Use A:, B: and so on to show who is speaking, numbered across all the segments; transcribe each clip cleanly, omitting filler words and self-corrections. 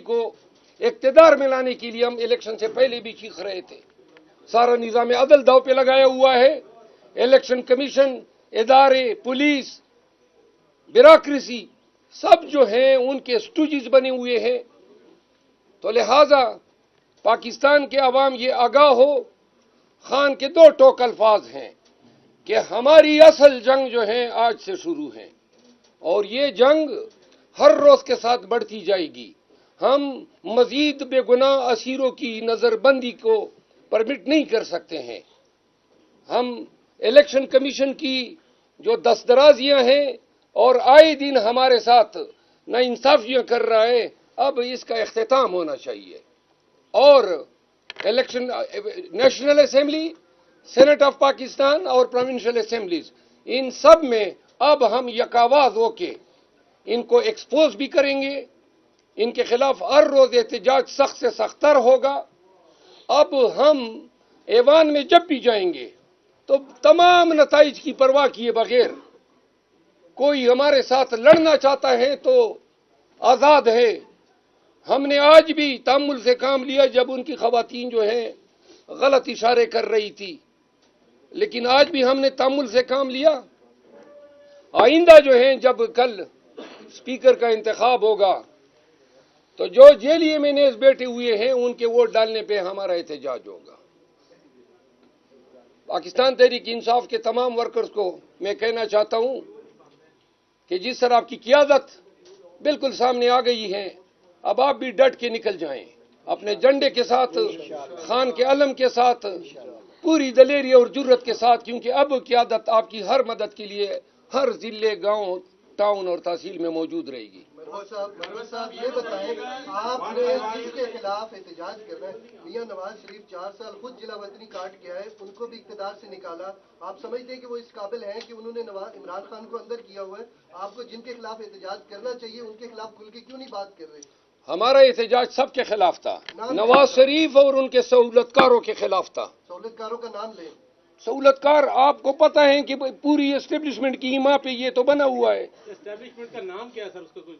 A: को इक़्तिदार में लाने के लिए हम इलेक्शन से पहले भी चीख रहे थे। सारा निज़ाम अदल दाव पे लगाया हुआ है। इलेक्शन कमीशन, इदारे, पुलिस, ब्यूरोक्रेसी सब जो हैं उनके स्टूजिज बने हुए हैं। तो लिहाजा पाकिस्तान के अवाम ये आगाह हो, खान के दो टोक अल्फाज हैं कि हमारी असल जंग जो है आज से शुरू है और ये जंग हर रोज के साथ बढ़ती जाएगी। हम मजीद बेगुनाह असीरों की नजरबंदी को परमिट नहीं कर सकते हैं। हम इलेक्शन कमीशन की जो दस्तराजियां हैं और आए दिन हमारे साथ नाइंसाफियां कर रहा है, अब इसका इख्तिताम होना चाहिए। और election national assembly, senate of Pakistan और प्रोविंशियल असेंबलीज, इन सब में अब हम यकावाज होके इनको एक्सपोज भी करेंगे। इनके खिलाफ हर रोज एहतजाज सख्त से सख्तर होगा। अब हम ऐवान में जब भी जाएंगे तो तमाम नताइज की परवाह किए बगैर, कोई हमारे साथ लड़ना चाहता है तो आज़ाद है। हमने आज भी तामुल से काम लिया जब उनकी खवातीन जो है गलत इशारे कर रही थी, लेकिन आज भी हमने तामुल से काम लिया। आइंदा जो है जब कल स्पीकर का इंतखाब होगा तो जो जेल में नेज़ बैठे हुए हैं उनके वोट डालने पे हमारा एहतजाज होगा। पाकिस्तान तहरीक इंसाफ के तमाम वर्कर्स को मैं कहना चाहता हूं कि जिस तरह आपकी क़ियादत बिल्कुल सामने आ गई है, अब आप भी डट के निकल जाएं अपने झंडे के साथ, खान के अलम के साथ, पूरी दलेरी और जुर्रत के साथ, क्योंकि अब क़ियादत आपकी हर मदद के लिए हर जिले, गांव, टाउन और तहसील में मौजूद रहेगी।
B: मरवत साहब ये बताएं, आपने जिसके खिलाफ एहतजाज कर रहे हैं, मियां नवाज शरीफ 4 साल खुद जिला वतनी काट गया है, उनको भी इक़्तिदार से निकाला। आप समझते हैं कि वो इस काबिल हैं कि उन्होंने इमरान खान को अंदर किया हुआ है? आपको जिनके खिलाफ एहतजाज करना चाहिए उनके खिलाफ खुल के क्यों नहीं बात कर रहे?
A: हमारा एहतजाज सबके खिलाफ था, नवाज शरीफ और उनके सहूलतकारों के खिलाफ था।
B: सहूलतकारों का नाम लें।
A: सहूलतकार आपको पता है कि पूरी एस्टेब्लिशमेंट की ईमा पे ये तो बना हुआ है।
C: एस्टेब्लिशमेंट का नाम क्या है सर? उसका कुछ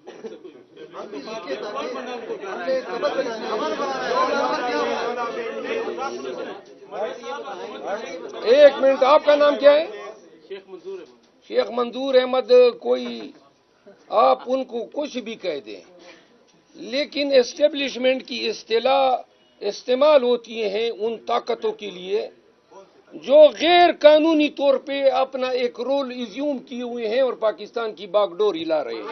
A: एक मिनट, आपका नाम क्या है?
C: शेख मंजूर अहमद।
A: शेख मंजूर अहमद, कोई आप उनको कुछ भी कह दें, लेकिन एस्टेब्लिशमेंट की इस्तेलाह इस्तेमाल होती हैं उन ताकतों के लिए जो गैर कानूनी तौर पे अपना एक रोल इज्यूम किए हुए हैं और पाकिस्तान की बागडोर हिला रहे हैं।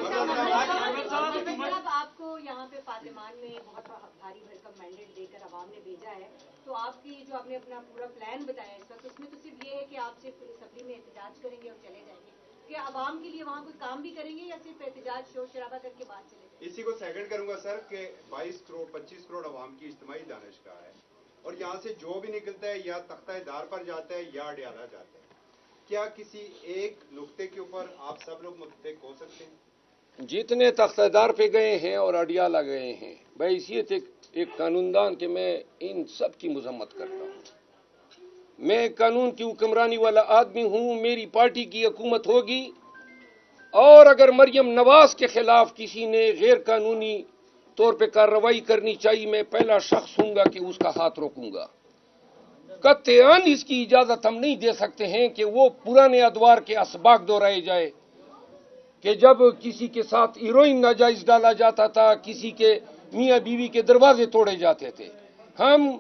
D: आपको यहाँ पे पार्लियामान में बहुत भारी भरकम मैंडेट देकर अवाम ने भेजा है, तो आपकी जो आपने अपना पूरा प्लान बताया इस वक्त, उसमें तो सिर्फ ये है कि आप सिर्फ असम्बली में एहतजाज करेंगे और चले जाएंगे, कि अवाम के लिए वहाँ कोई काम भी करेंगे या सिर्फ एहतजाज शोर शराबा करके बाहर चले जाएंगे?
E: इसी को सेकंड करूंगा सर कि 22 करोड़ 25 करोड़ अवाम की इज्तिमाई दानिशगाह है और यहाँ से जो भी निकलता है या तख्ता-ए-दार पर जाता है या अडियाला जाता है। क्या किसी एक नुक्ते के ऊपर आप सब लोग मुत्तफिक हो सकते हैं?
A: जितने तख्ता-ए-दार पे गए हैं और अडियाला गए हैं, बहैसियत एक कानूनदान के मैं इन सब की मजम्मत करता हूँ। मैं कानून की हुक्मरानी वाला आदमी हूँ, मेरी पार्टी की हुकूमत होगी और अगर मरियम नवाज के खिलाफ किसी ने गैर कानूनी तौर पे कार्रवाई करनी चाहिए, मैं पहला शख्स हूंगा कि उसका हाथ रोकूंगा। कत्यान इसकी इजाजत हम नहीं दे सकते हैं कि वो पुराने अदवार के असबाक दोहराए जाए कि जब किसी के साथ हीरोइन नाजायज डाला जाता था, किसी के मियाँ बीवी के दरवाजे तोड़े जाते थे। हम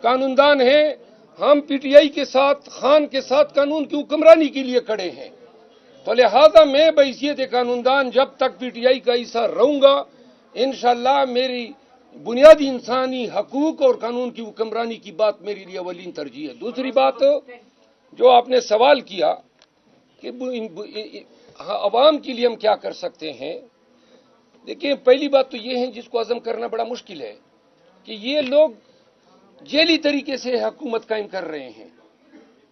A: कानूनदान हैं, हम पीटीआई के साथ, खान के साथ कानून की हुक्मरानी के लिए खड़े हैं। तो लिहाजा मैं बहैसियत कानूनदान जब तक पीटीआई का हिस्सा रहूंगा, इंशाअल्लाह मेरी बुनियादी इंसानी हकूक और कानून की हुक्मरानी की बात मेरे लिए अवलीन तरजीह है। दूसरी बात जो आपने सवाल किया कि अवाम के लिए हम क्या कर सकते हैं, देखिए पहली बात तो ये है जिसको हजम करना बड़ा मुश्किल है कि ये लोग जेली तरीके से हुकूमत कायम कर रहे हैं।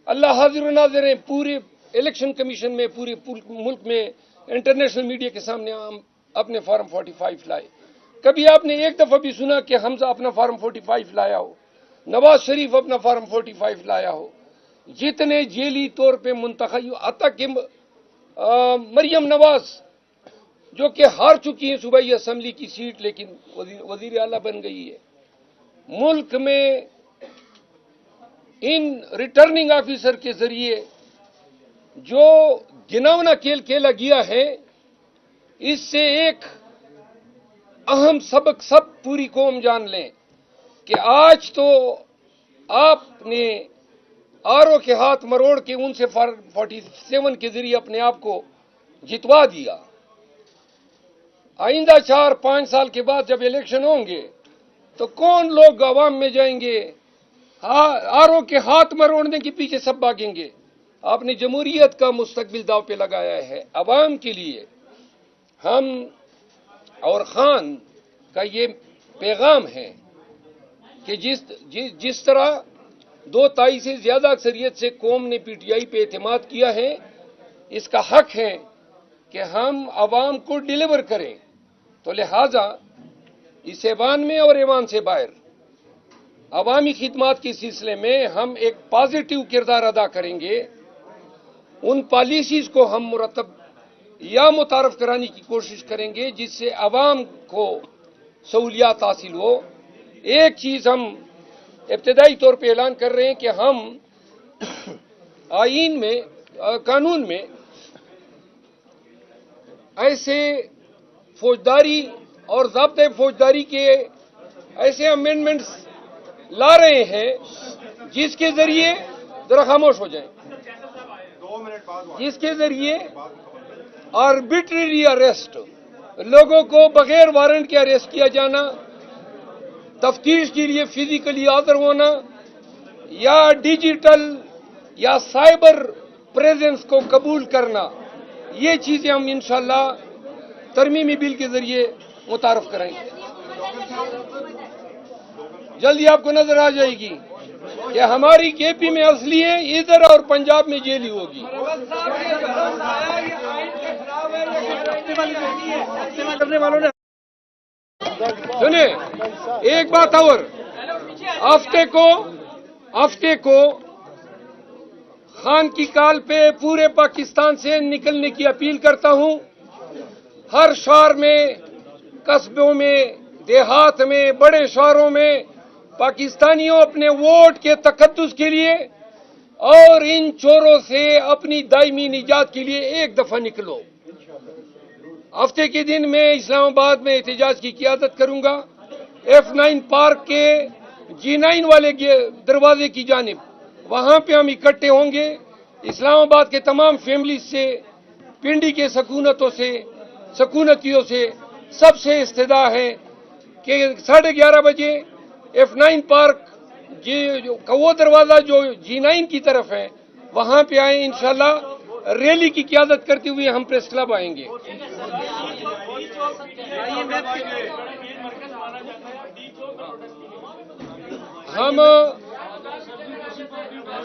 A: अल्लाह हाजिर नाज़िर है, पूरे इलेक्शन कमीशन में पूरे मुल्क में इंटरनेशनल मीडिया के सामने अपने फॉर्म 45 लाए। कभी आपने एक दफा भी सुना कि हमजा अपना फॉर्म 45 लाया हो, नवाज शरीफ अपना फॉर्म 45 लाया हो? जितने जेली तौर पे मुंतखब, अतः कि मरियम नवाज جو کہ ہار چکی ہیں صوبائی اسمبلی کی سیٹ لیکن وزیر اعلیٰ بن گئی ہے. ملک میں ان ریٹرننگ آفیسر کے ذریعے جو گناونا کھیل کھیلا گیا ہے اس سے ایک اہم سبق سب پوری قوم جان لیں کہ آج تو آپ نے آر او کے ہاتھ مروڑ کے ان سے 47 کے ذریعے اپنے آپ کو جتوا دیا. آئندہ 4-5 سال کے بعد جب الیکشن ہوں گے تو کون لوگ عوام میں جائیں گے؟ آر او کے ہاتھ مروڑنے کے پیچھے سب بھاگیں گے. آپ نے جمہوریت کا مستقبل داؤ پہ لگایا ہے. عوام کے لیے ہم اور خان کا یہ پیغام ہے کہ جس طرح 2/3 سے زیادہ اکثریت سے قوم نے پی ٹی آئی پہ اعتماد کیا ہے، اس کا حق ہے کہ ہم عوام کو ڈیلیور کریں. تو لہذا اس ایوان میں اور ایوان سے باہر عوامی خدمات کے سلسلے میں ہم ایک پازیٹیو کردار ادا کریں گے. ان پالیسیز کو ہم مرتب یا متعارف کرانے کی کوشش کریں گے جس سے عوام کو سہولیات حاصل ہو. ایک چیز ہم ابتدائی طور پہ اعلان کر رہے ہیں کہ ہم آئین میں قانون میں ایسے فوجداری اور ضابطۂ فوجداری کے ایسے امینڈمنٹس لا رہے ہیں جس کے ذریعے ذرا خاموش ہو جائیں،
E: 2 منٹ بعد
A: جس کے ذریعے آربیٹری اریسٹ، لوگوں کو بغیر وارنٹ کے اریسٹ کیا جانا، تفتیش کے لیے فزیکلی حاضر ہونا یا ڈیجیٹل یا سائبر پریزنس کو قبول کرنا، یہ چیزیں ہم انشاءاللہ ترمیمی بل کے ذریعے متعارف کریں گے. جلدی آپ کو نظر آ جائے گی کہ ہماری کے پی میں اصلی ہے ادھر اور پنجاب میں جیلی ہوگی. سنیں ایک بات اور، ہفتے کو خان کی کال پہ پورے پاکستان سے نکلنے کی اپیل کرتا ہوں. ہر شہر میں، قصبوں میں، دیہات میں، بڑے شہروں میں پاکستانیوں اپنے ووٹ کے تقدس کے لیے اور ان چوروں سے اپنی دائمی نجات کے لیے ایک دفعہ نکلو. ہفتے کے دن میں اسلام آباد میں احتجاج کی قیادت کروں گا. F9 پارک کے G9 والے دروازے کی جانب، وہاں پہ ہم اکٹھے ہوں گے. اسلام آباد کے تمام فیملیز سے، پنڈی کے سکونتیوں سے سب سے استدعا ہے کہ 11:30 بجے F9 پارک کا وہ دروازہ جو G9 کی طرف ہے وہاں پہ آئیں. انشاءاللہ ریلی کی قیادت کرتے ہوئے ہم پریس کلب آئیں گے.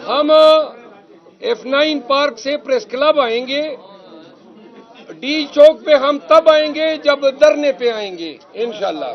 A: ہم F9 پارک سے پریس کلب آئیں گے. ڈی چوک پہ ہم تب آئیں گے جب دھرنے پہ آئیں گے انشاءاللہ.